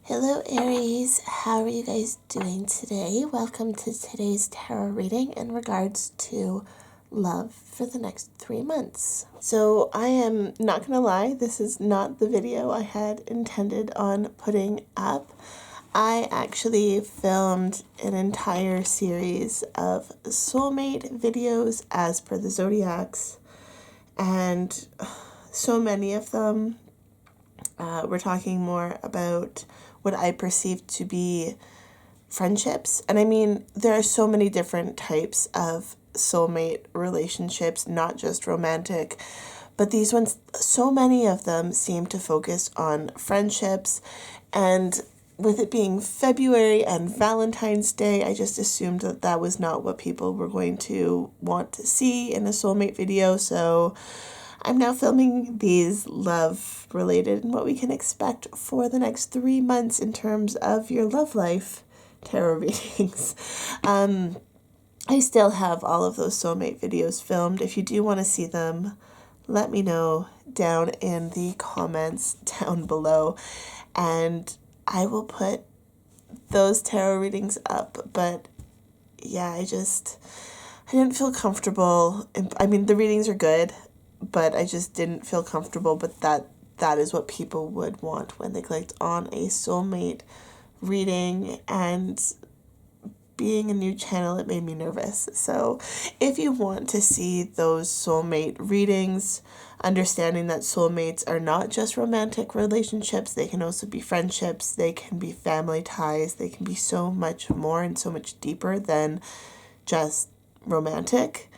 Hello Aries, how are you guys doing today? Welcome to today's tarot reading in regards to love for the next 3 months. So I am not gonna lie, this is not the video I had intended on putting up. I actually filmed an entire series of soulmate videos as per the zodiacs, and so many of them we're talking more about what I perceive to be friendships. And I mean, there are so many different types of soulmate relationships, not just romantic, but these ones, so many of them seem to focus on friendships. And with it being February and Valentine's Day, I just assumed that that was not what people were going to want to see in a soulmate video. So I'm now filming these love related and what we can expect for the next 3 months in terms of your love life tarot readings. I still have all of those soulmate videos filmed. If you do want to see them, let me know down in the comments down below, and I will put those tarot readings up. But yeah, I didn't feel comfortable. I mean, the readings are good, but I just didn't feel comfortable. But that is what people would want when they clicked on a soulmate reading, and being a new channel, it made me nervous. So if you want to see those soulmate readings, understanding that soulmates are not just romantic relationships, they can also be friendships, they can be family ties, they can be so much more and so much deeper than just romantic.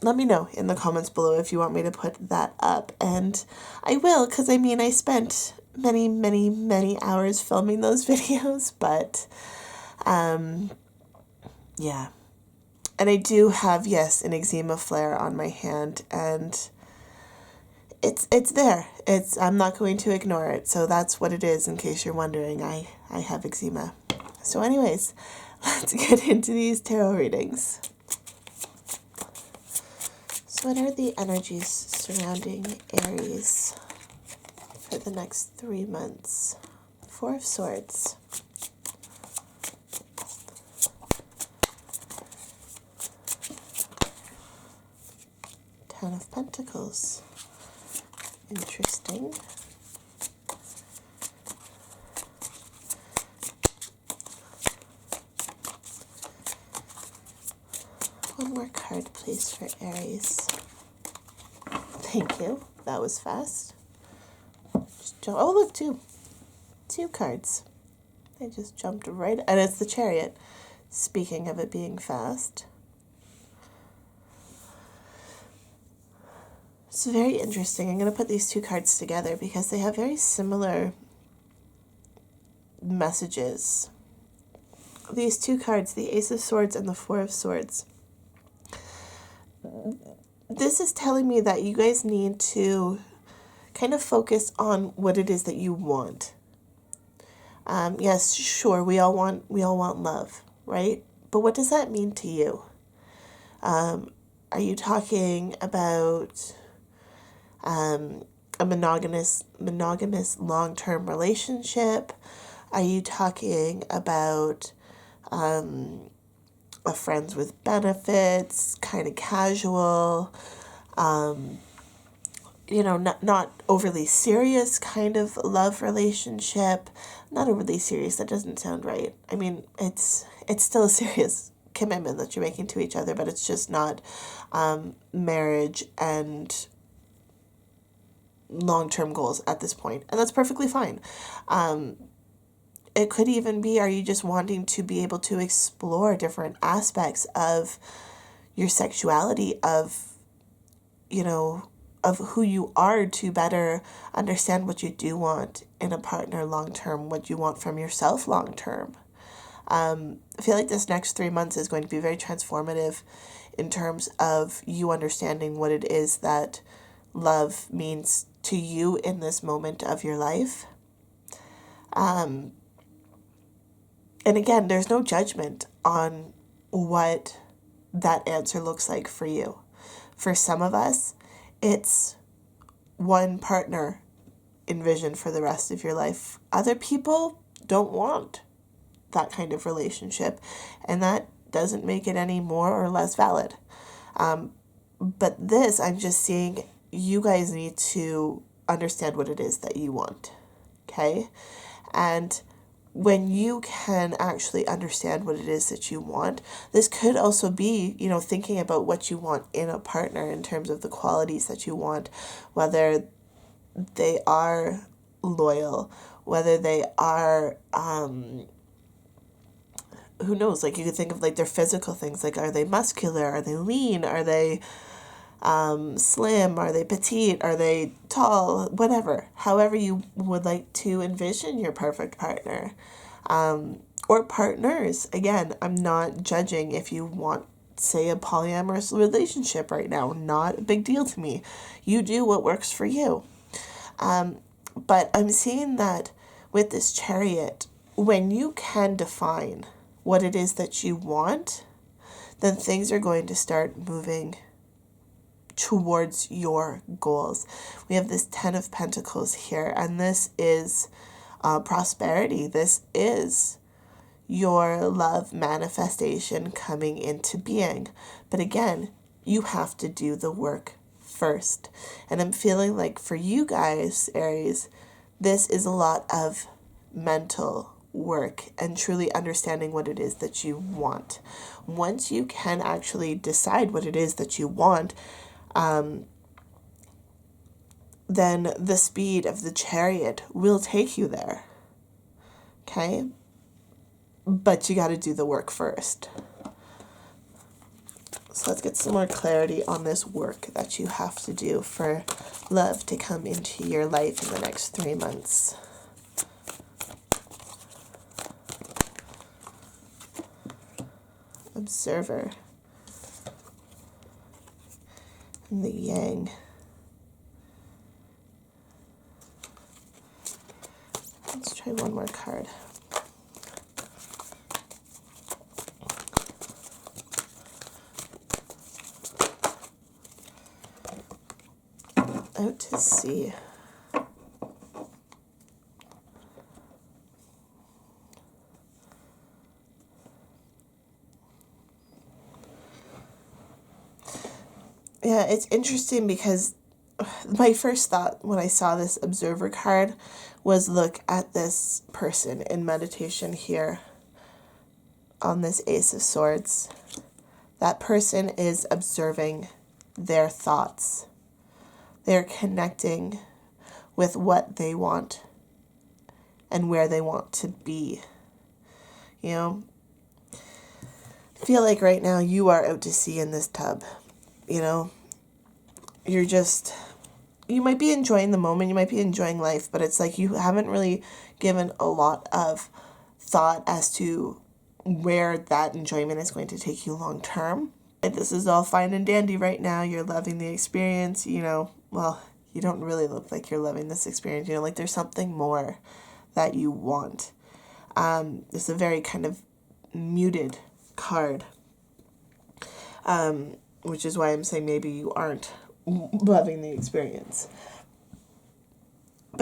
Let me know in the comments below if you want me to put that up, and I will, because I mean, I spent many hours filming those videos. But yeah, and I do have, yes, an eczema flare on my hand, and it's there. I'm not going to ignore it. So that's what it is, in case you're wondering. I have eczema. So anyways, let's get into these tarot readings. So what are the energies surrounding Aries for the next 3 months? 4 of Swords. Ten of Pentacles. Interesting. One more card, please, for Aries. Thank you. That was fast. Oh, look, two cards. They just jumped right, and it's the Chariot. Speaking of it being fast. It's very interesting. I'm going to put these 2 cards together because they have very similar messages. These 2 cards, the Ace of Swords and the 4 of Swords. This is telling me that you guys need to kind of focus on what it is that you want. Yes, sure, we all want love, right? But what does that mean to you? Are you talking about a monogamous long-term relationship? Are you talking about a friends with benefits, kind of casual, not overly serious kind of love relationship? Not overly serious, that doesn't sound right. I mean, it's still a serious commitment that you're making to each other, but it's just not marriage and long-term goals at this point, and that's perfectly fine. It could even be, are you just wanting to be able to explore different aspects of your sexuality, of who you are, to better understand what you do want in a partner long-term, what you want from yourself long-term. I feel like this next 3 months is going to be very transformative in terms of you understanding what it is that love means to you in this moment of your life. And again, there's no judgment on what that answer looks like for you. For some of us, it's one partner envision for the rest of your life. Other people don't want that kind of relationship, and that doesn't make it any more or less valid. But this, I'm just seeing you guys need to understand what it is that you want, okay? And when you can actually understand what it is that you want, this could also be, thinking about what you want in a partner in terms of the qualities that you want, whether they are loyal, whether they are, who knows, like you could think of like their physical things, like are they muscular, are they lean, are they slim, are they petite, are they tall, whatever, however you would like to envision your perfect partner, or partners. Again, I'm not judging if you want, say, a polyamorous relationship right now. Not a big deal to me. You do what works for you. But I'm seeing that with this Chariot, when you can define what it is that you want, then things are going to start moving towards your goals. We have this 10 of Pentacles here, and this is prosperity. This is your love manifestation coming into being. But again, you have to do the work first. And I'm feeling like for you guys, Aries, this is a lot of mental work and truly understanding what it is that you want. Once you can actually decide what it is that you want, then the speed of the Chariot will take you there. Okay? But you got to do the work first. So let's get some more clarity on this work that you have to do for love to come into your life in the next 3 months. Observer. And the Yang. Let's try one more card. Out to sea. Yeah, it's interesting because my first thought when I saw this Observer card was look at this person in meditation here on this Ace of Swords. That person is observing their thoughts. They're connecting with what they want and where they want to be. I feel like right now you are out to sea in this tub. You might be enjoying the moment, you might be enjoying life, but it's like you haven't really given a lot of thought as to where that enjoyment is going to take you long term. Like, this is all fine and dandy right now. You're loving the experience, well, you don't really look like you're loving this experience. Like there's something more that you want. It's a very kind of muted card, which is why I'm saying maybe you aren't loving the experience.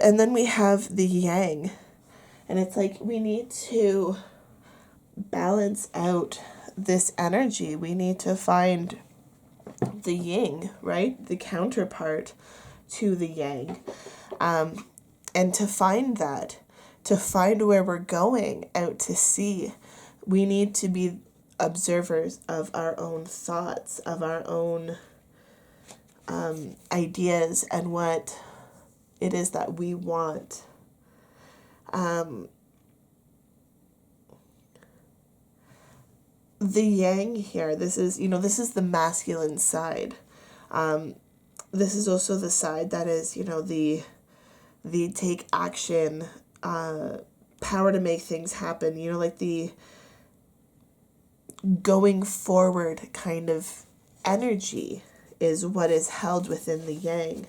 And then we have the Yang, and it's like we need to balance out this energy. We need to find the Yin, right? The counterpart to the Yang. And to find where we're going out to sea, we need to be observers of our own thoughts, of our own ideas, and what it is that we want. The Yang here, this is the masculine side. This is also the side that is, the take action, power to make things happen, like the going forward kind of energy is what is held within the Yang,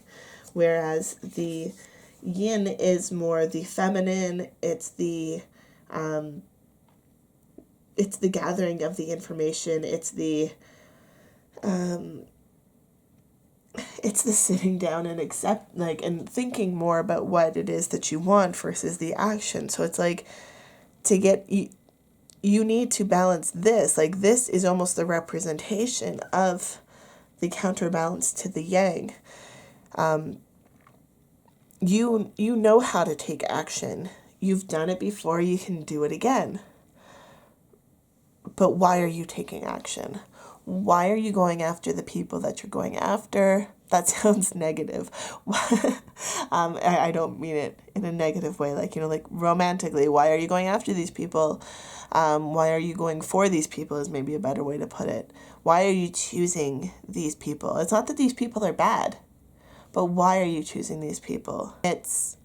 whereas the Yin is more the feminine. It's the gathering of the information. It's the it's the sitting down and and thinking more about what it is that you want versus the action. So it's like, to get you need to balance this. Like, this is almost the representation of the counterbalance to the yang. You know how to take action. You've done it before, you can do it again. But why are you taking action? Why are you going after the people that you're going after? That sounds negative. I don't mean it in a negative way, like, like romantically. Why are you going after these people? Why are you going for these people is maybe a better way to put it. Why are you choosing these people? It's not that these people are bad, but why are you choosing these people? It's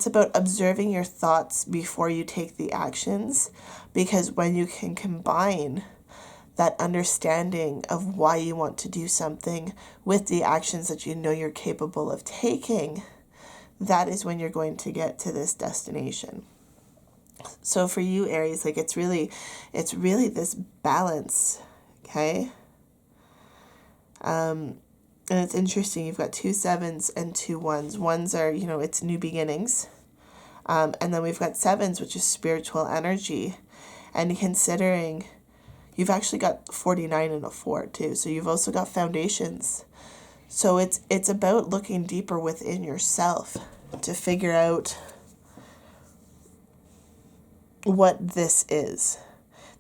about observing your thoughts before you take the actions, because when you can combine that understanding of why you want to do something with the actions that you know you're capable of taking, that is when you're going to get to this destination. So for you, Aries, like, it's really this balance, okay? And it's interesting, you've got 2 7s and 2 1s. 1s are, it's new beginnings. And then we've got 7s, which is spiritual energy. And considering you've actually got 49 and a 4 too. So you've also got foundations. So it's about looking deeper within yourself to figure out what this is.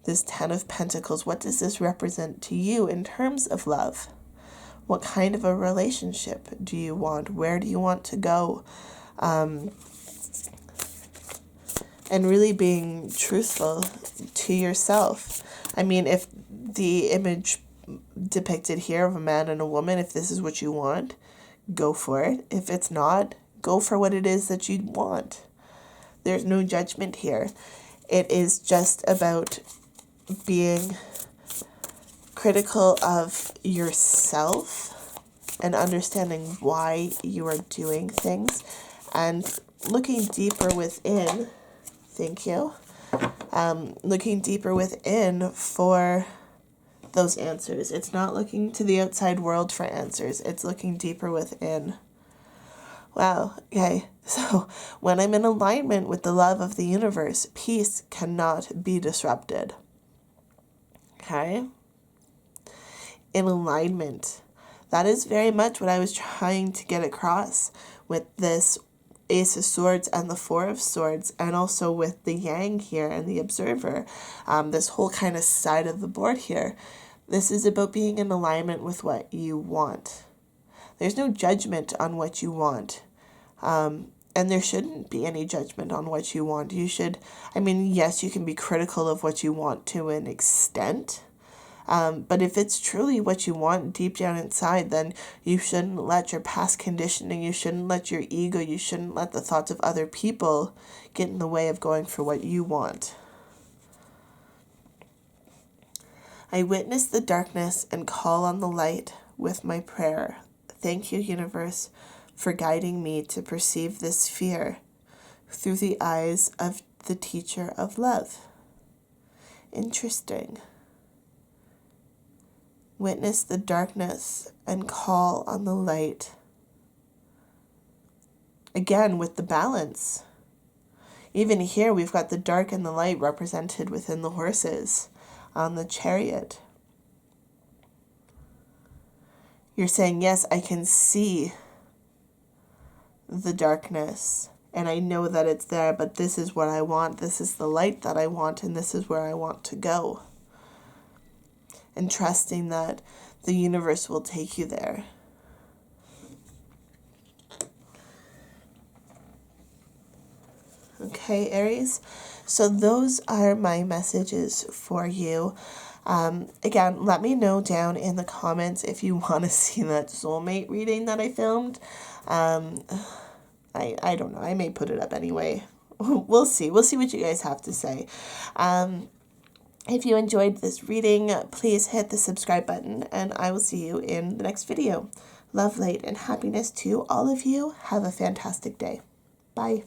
This 10 of Pentacles, what does this represent to you in terms of love? What kind of a relationship do you want? Where do you want to go? And really being truthful to yourself. I mean, if the image depicted here of a man and a woman, if this is what you want, go for it. If it's not, go for what it is that you want. There's no judgment here. It is just about being critical of yourself and understanding why you are doing things and looking deeper within. Thank you. Looking deeper within for those answers. It's not looking to the outside world for answers. It's looking deeper within. Wow. Okay. So when I'm in alignment with the love of the universe, peace cannot be disrupted. Okay. In alignment. That is very much what I was trying to get across with this Ace of Swords and the Four of Swords, and also with the Yang here and the Observer, this whole kind of side of the board here. This is about being in alignment with what you want. There's no judgment on what you want. And there shouldn't be any judgment on what you want. Yes, you can be critical of what you want to an extent. But if it's truly what you want deep down inside, then you shouldn't let your past conditioning, you shouldn't let your ego, you shouldn't let the thoughts of other people get in the way of going for what you want. I witness the darkness and call on the light with my prayer. Thank you, universe, for guiding me to perceive this fear through the eyes of the teacher of love. Interesting. Witness the darkness and call on the light. Again, with the balance. Even here, we've got the dark and the light represented within the horses on the chariot. You're saying, yes, I can see the darkness, and I know that it's there, but this is what I want. This is the light that I want, and this is where I want to go. And trusting that the universe will take you there. Okay, Aries. So those are my messages for you. Again, let me know down in the comments if you want to see that soulmate reading that I filmed. I don't know. I may put it up anyway. We'll see. We'll see what you guys have to say. If you enjoyed this reading, please hit the subscribe button, and I will see you in the next video. Love, light, and happiness to all of you. Have a fantastic day. Bye.